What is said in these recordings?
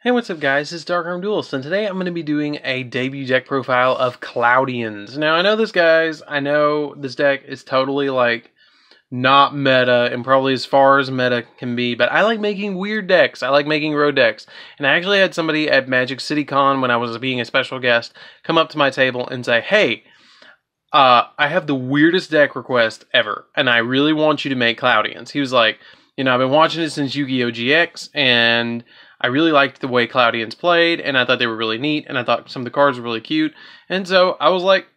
Hey, what's up guys, it's DarkArmedDuelist, and today I'm going to be doing a debut deck profile of Cloudians. Now, I know this deck is totally, not meta, and probably as far as meta can be, but I like making weird decks. I like making road decks. And I actually had somebody at Magic City Con, when I was being a special guest, come up to my table and say, hey, I have the weirdest deck request ever, and I really want you to make Cloudians. He was like, I've been watching it since Yu-Gi-Oh! GX, and I really liked the way Cloudians played, and I thought they were really neat, and I thought some of the cards were really cute, and so I was like,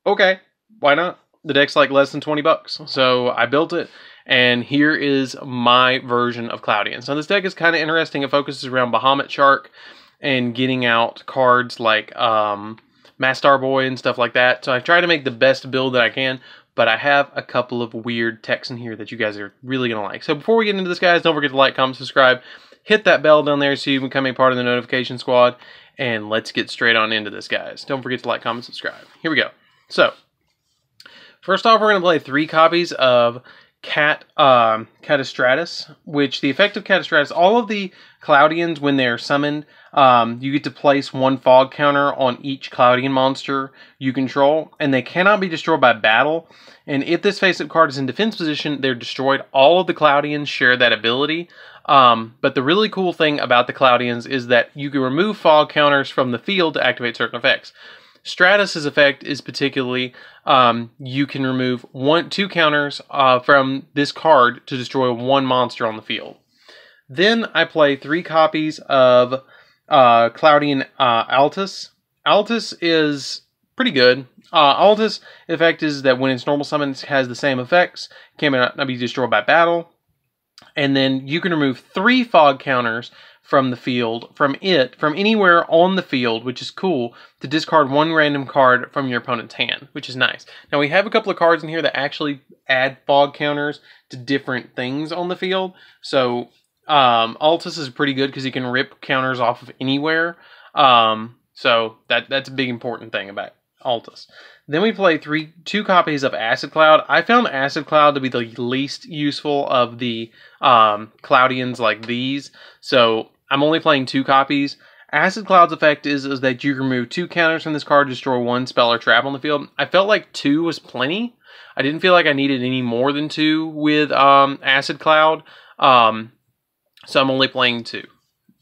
okay, why not? The deck's like less than 20 bucks, so I built it, and here is my version of Cloudians. Now, this deck is kind of interesting. It focuses around Bahamut Shark and getting out cards like Mastar Boy and stuff like that. So I try to make the best build that I can, but I have a couple of weird techs in here that you guys are really going to like. So before we get into this, guys, don't forget to like, comment, subscribe. Hit that bell down there so you can become a part of the notification squad. And let's get straight on into this, guys. Don't forget to like, comment, subscribe. Here we go. So, first off, we're going to play 3 copies of Catastratus, which the effect of Catastratus, all of the Cloudians, when they're summoned, you get to place 1 fog counter on each Cloudian monster you control, and they cannot be destroyed by battle. And if this face-up card is in defense position, they're destroyed. All of the Cloudians share that ability. But the really cool thing about the Cloudians is that you can remove fog counters from the field to activate certain effects. Stratus's effect is particularly, you can remove 2 counters from this card to destroy 1 monster on the field. Then I play 3 copies of Cloudian Altus. Altus is pretty good. Altus' effect is that when its normal summon has the same effects, cannot be destroyed by battle. And then you can remove 3 fog counters from the field, from anywhere on the field, which is cool, to discard 1 random card from your opponent's hand, which is nice. Now, we have a couple of cards in here that actually add fog counters to different things on the field. So, Altus is pretty good because you can rip counters off of anywhere. So, that's a big important thing about Altus. Then we play 2 copies of Acid Cloud. I found Acid Cloud to be the least useful of the Cloudians like these, so I'm only playing 2 copies. Acid Cloud's effect is that you can remove 2 counters from this card to destroy 1 spell or trap on the field. I felt like 2 was plenty. I didn't feel like I needed any more than 2 with Acid Cloud, so I'm only playing 2.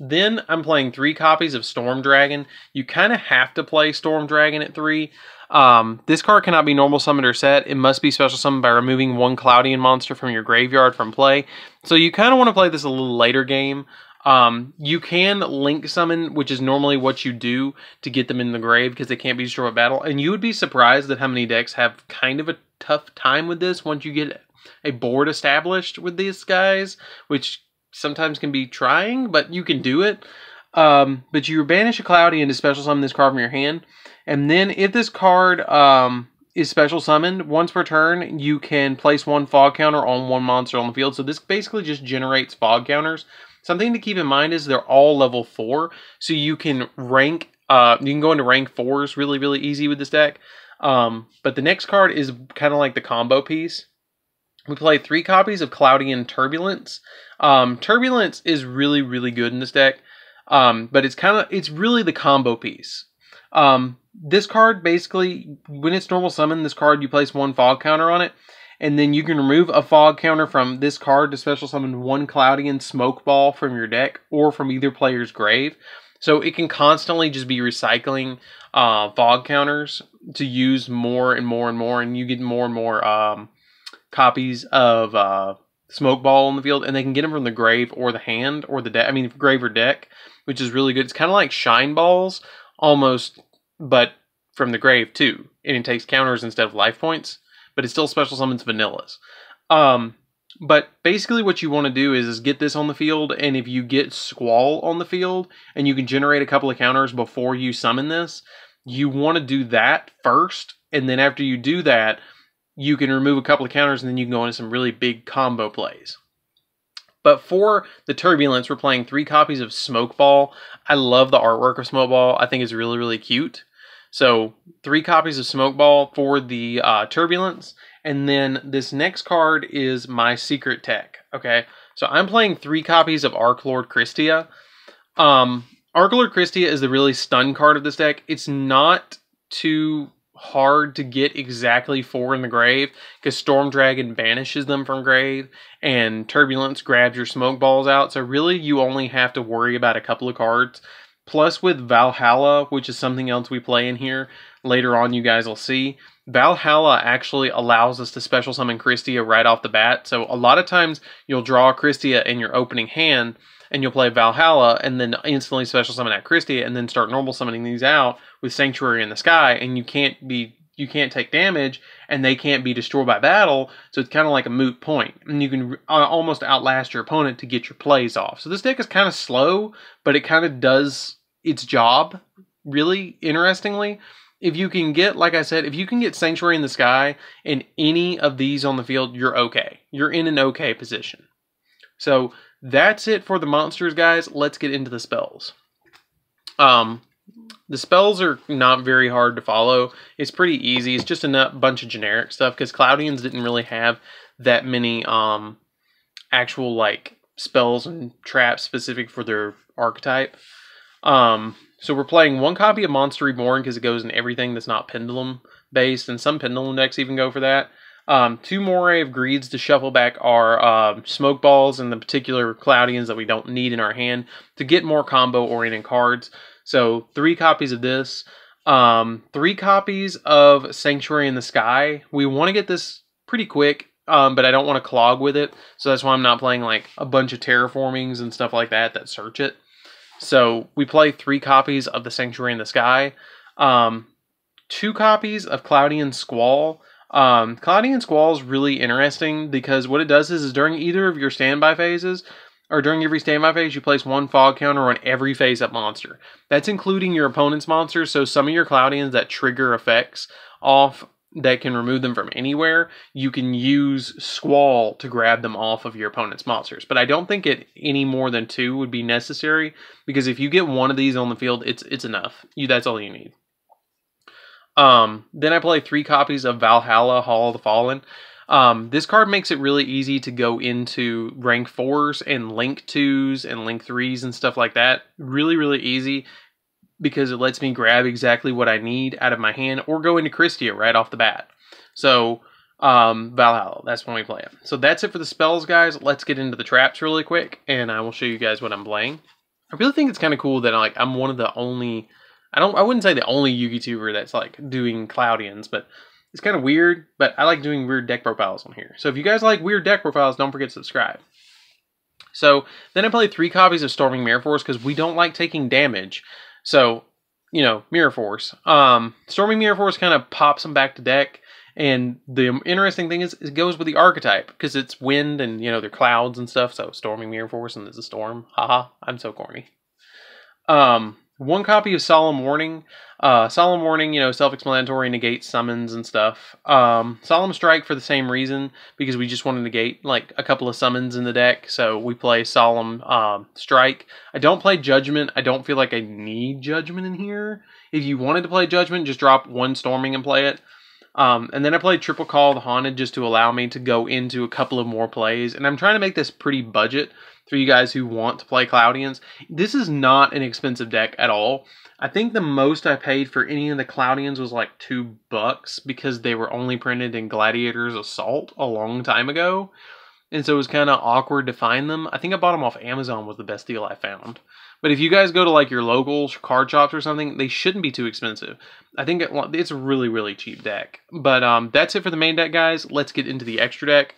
Then I'm playing 3 copies of Storm Dragon. You kind of have to play Storm Dragon at 3. This card cannot be normal summoned or set. It must be special summoned by removing 1 Cloudian monster from your graveyard from play. So you kind of want to play this a little later game. You can link summon, which is normally what you do to get them in the grave because they can't be destroyed by battle. And you would be surprised at how many decks have kind of a tough time with this once you get a board established with these guys, which sometimes can be trying, but you can do it. But you banish a Cloudian to special summon this card from your hand. And then if this card is special summoned, once per turn, you can place 1 fog counter on 1 monster on the field. So this basically just generates fog counters. Something to keep in mind is they're all level 4. So you can rank, you can go into rank 4s really, really easy with this deck. But the next card is kind of like the combo piece. We play 3 copies of Cloudian Turbulence. Turbulence is really, really good in this deck. But it's really the combo piece. This card, basically, when it's normal summon, this card, you place 1 fog counter on it, and then you can remove a fog counter from this card to special summon 1 Cloudian Smoke Ball from your deck, or from either player's grave. So it can constantly just be recycling fog counters to use more and more and more, and you get more and more copies of Smoke Ball on the field, and they can get them from the grave or the hand, or the deck, grave or deck, which is really good. It's kind of like Shine Balls, almost, but from the grave too, and it takes counters instead of life points, but it still special summons vanillas. But basically what you want to do is get this on the field, and if you get Squall on the field, and you can generate a couple of counters before you summon this, you want to do that first, and then after you do that, you can remove a couple of counters, and then you can go into some really big combo plays. But for the Turbulence, we're playing 3 copies of Smoke Ball. I love the artwork of Smoke Ball. I think it's really, really cute. So 3 copies of Smoke Ball for the Turbulence. And then this next card is my secret tech. Okay, so I'm playing 3 copies of Arc Lord Christia. Argalor Christia is the really stun card of this deck. It's not too hard to get exactly 4 in the grave, because Storm Dragon banishes them from grave, and Turbulence grabs your smoke balls out, so really you only have to worry about a couple of cards. Plus with Valhalla, which is something else we play in here, later on you guys will see, Valhalla actually allows us to special summon Christia right off the bat, so a lot of times you'll draw Christia in your opening hand, and you'll play Valhalla, and then instantly special summon that Christia, and then start normal summoning these out with Sanctuary in the Sky, and you can't take damage, and they can't be destroyed by battle, so it's kind of like a moot point, and you can almost outlast your opponent to get your plays off. So this deck is kind of slow, but it kind of does its job, really interestingly. If you can get, like I said, if you can get Sanctuary in the Sky and any of these on the field, you're okay. You're in an okay position. So that's it for the monsters, guys. Let's get into the spells. The spells are not very hard to follow. It's pretty easy. It's just a bunch of generic stuff, because Cloudians didn't really have that many actual like spells and traps specific for their archetype. So we're playing 1 copy of Monster Reborn because it goes in everything that's not Pendulum based, and some Pendulum decks even go for that. 2 Moray of Greeds to shuffle back our Smoke Balls and the particular Cloudians that we don't need in our hand to get more combo-oriented cards. So 3 copies of this. 3 copies of Sanctuary in the Sky. We want to get this pretty quick, but I don't want to clog with it. So that's why I'm not playing like a bunch of terraformings and stuff like that search it. So we play 3 copies of the Sanctuary in the Sky. 2 copies of Cloudian Squall. Cloudian Squall is really interesting because what it does is during either of your standby phases, or during every standby phase, you place 1 fog counter on every face-up monster. That's including your opponent's monsters, so some of your Cloudians that trigger effects off that can remove them from anywhere, you can use Squall to grab them off of your opponent's monsters. But I don't think any more than 2 would be necessary, because if you get 1 of these on the field, it's enough. That's all you need. Then I play 3 copies of Valhalla, Hall of the Fallen. This card makes it really easy to go into rank 4s and link 2s and link 3s and stuff like that. Really, really easy, because it lets me grab exactly what I need out of my hand, or go into Christia right off the bat. So, Valhalla, that's when we play it. So that's it for the spells, guys. Let's get into the traps really quick, and I will show you guys what I'm playing. I really think it's kind of cool that I'm one of the only, I wouldn't say the only Yugituber that's like doing Cloudians, but it's kind of weird, but I like doing weird deck profiles on here. So if you guys like weird deck profiles, don't forget to subscribe. So then I play 3 copies of Storming Mirror Force because we don't like taking damage. So, you know, Mirror Force. Storming Mirror Force kind of pops them back to deck. And the interesting thing is it goes with the archetype because it's wind and, you know, they're clouds and stuff. So Storming Mirror Force and there's a storm. Haha, I'm so corny. 1 copy of Solemn Warning. Solemn Warning, you know, self-explanatory, negates summons and stuff. Solemn Strike for the same reason, because we just want to negate like a couple of summons in the deck, so we play Solemn Strike. I don't play Judgment. I don't feel like I need Judgment in here. If you wanted to play Judgment, just drop 1 Storming and play it. And then I played Triple Call the Haunted just to allow me to go into a couple of more plays, and I'm trying to make this pretty budget for you guys who want to play Cloudians. This is not an expensive deck at all. I think the most I paid for any of the Cloudians was like $2 because they were only printed in Gladiator's Assault a long time ago. And so it was kind of awkward to find them. I think I bought them off Amazon was the best deal I found. But if you guys go to like your local card shops or something, they shouldn't be too expensive. I think it's a really, really cheap deck. But that's it for the main deck, guys. Let's get into the extra deck.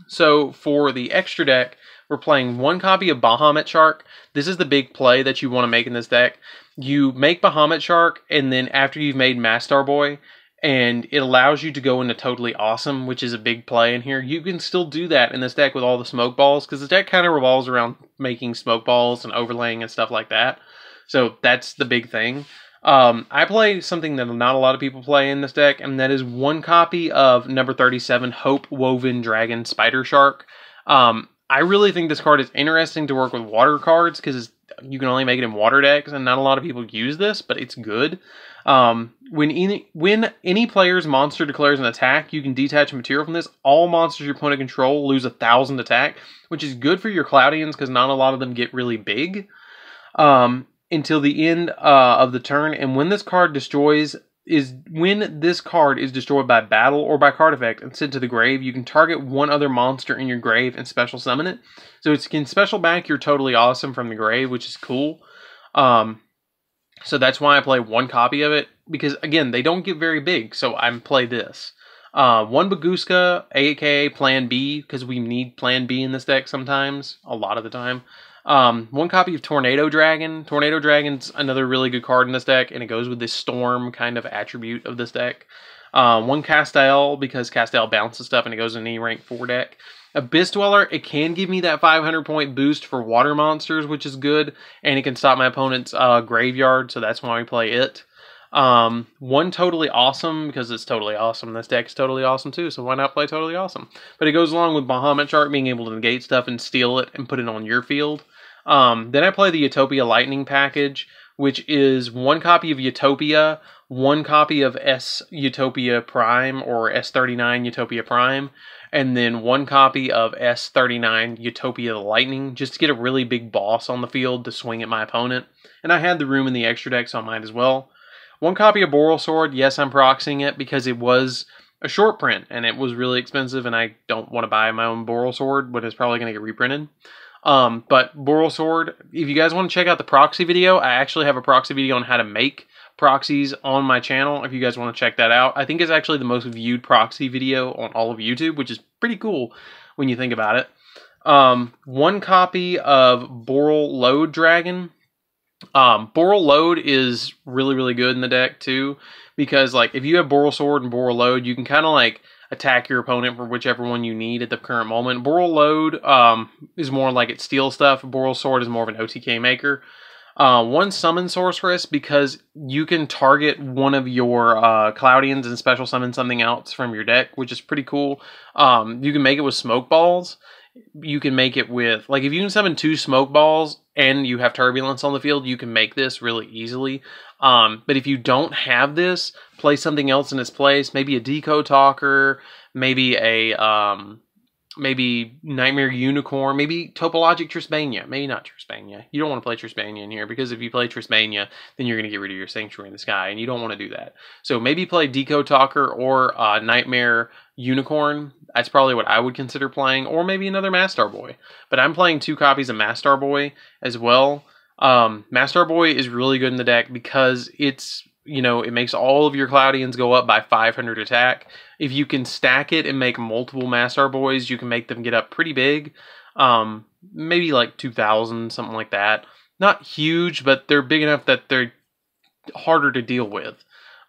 So for the extra deck, we're playing 1 copy of Bahamut Shark. This is the big play that you want to make in this deck. You make Bahamut Shark, and then after you've made Mastar Boy, and it allows you to go into Totally Awesome, which is a big play in here. You can still do that in this deck with all the smoke balls, because the deck kind of revolves around making smoke balls and overlaying and stuff like that. So that's the big thing. I play something that not a lot of people play in this deck, and that is 1 copy of number 37, Hope Woven Dragon Spider Shark. I really think this card is interesting to work with water cards, because you can only make it in water decks, and not a lot of people use this, but it's good. When any player's monster declares an attack, you can detach material from this. All monsters your opponent control lose 1,000 attack, which is good for your Cloudians because not a lot of them get really big until the end of the turn. And when this card when this card is destroyed by battle or by card effect and sent to the grave, you can target one other monster in your grave and special summon it. So it can special back your Totally Awesome from the grave, which is cool. So that's why I play one copy of it, because again, they don't get very big, so I play this. One Baguska, aka Plan B, because we need Plan B in this deck sometimes, a lot of the time. One copy of Tornado Dragon. Tornado Dragon's another really good card in this deck, and it goes with this Storm kind of attribute of this deck. One Castel, because Castel bounces stuff and it goes in any rank 4 deck. Abyss Dweller, it can give me that 500 point boost for water monsters, which is good, and it can stop my opponent's graveyard, so that's why we play it. One Totally Awesome, because it's totally awesome. This deck's totally awesome too, so why not play Totally Awesome? But it goes along with Bahamut Shark being able to negate stuff and steal it and put it on your field. Then I play the Utopia Lightning package, which is one copy of Utopia, one copy of S Utopia Prime or S39 Utopia Prime, and then one copy of S39 Utopia Lightning, just to get a really big boss on the field to swing at my opponent. And I had the room in the extra deck, so I might as well. One copy of Boral Sword. Yes, I'm proxying it because it was a short print and it was really expensive, and I don't want to buy my own Boral Sword, but it's probably going to get reprinted. But Boral Sword, if you guys want to check out the proxy video, I actually have a proxy video on how to make proxies on my channel, if you guys want to check that out. I think it's actually the most viewed proxy video on all of YouTube, which is pretty cool when you think about it. One copy of Boral Load Dragon. Boral Load is really, really good in the deck too, because like if you have Boral Sword and Boral Load, you can kind of like attack your opponent for whichever one you need at the current moment. Boral Load is more like it steals stuff. Boral Sword is more of an OTK maker. One Summon Sorceress, because you can target one of your Cloudians and special summon something else from your deck, which is pretty cool. You can make it with Smoke Balls. You can make it with, like, if you can summon 2 Smoke Balls and you have Turbulence on the field, you can make this really easily. But if you don't have this, play something else in its place. Maybe a Deco Talker, maybe a maybe Nightmare Unicorn, maybe Topologic Trispania. Maybe not Trispania. You don't want to play Trispania in here, because if you play Trispania, then you're going to get rid of your Sanctuary in the Sky, and you don't want to do that. So maybe play Deco Talker or Nightmare Unicorn. That's probably what I would consider playing, or maybe another Mastar Boy. But I'm playing 2 copies of Mastar Boy as well. Mastar Boy is really good in the deck because it's, you know, it makes all of your Cloudians go up by 500 attack. If you can stack it and make multiple Mastar Boys, you can make them get up pretty big. Maybe like 2,000, something like that. Not huge, but they're big enough that they're harder to deal with.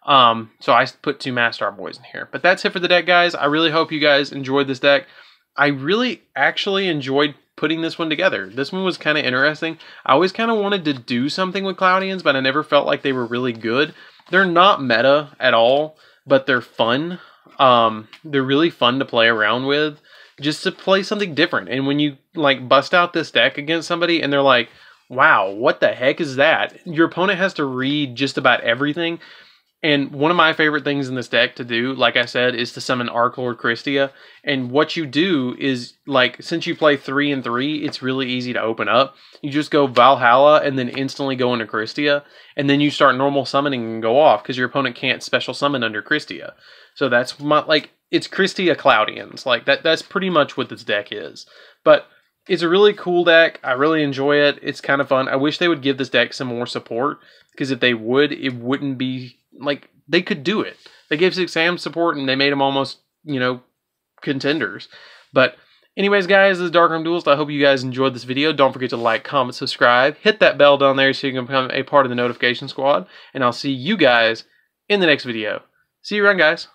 So I put 2 Mastar Boys in here. But that's it for the deck, guys. I really hope you guys enjoyed this deck. I really actually enjoyed putting this one together. This one was kind of interesting. I always kind of wanted to do something with Cloudians, but I never felt like they were really good. They're not meta at all, but they're fun. They're really fun to play around with, just to play something different. And when you like bust out this deck against somebody and they're like, wow, what the heck is that? Your opponent has to read just about everything. And one of my favorite things in this deck to do, like I said, is to summon Archlord Christia. And what you do is, like, since you play 3 and 3, it's really easy to open up. You just go Valhalla and then instantly go into Christia. And then you start normal summoning and go off, because your opponent can't special summon under Christia. So that's my, like, it's Christia Cloudians. Like, that's pretty much what this deck is. But it's a really cool deck. I really enjoy it. It's kind of fun. I wish they would give this deck some more support, because if they would, it wouldn't be, like, they could do it. They gave 6 Sam support and they made them almost, you know, contenders. But anyways, guys, this is DarkArmedDuelist. I hope you guys enjoyed this video. Don't forget to like, comment, subscribe. Hit that bell down there so you can become a part of the notification squad. And I'll see you guys in the next video. See you around, guys.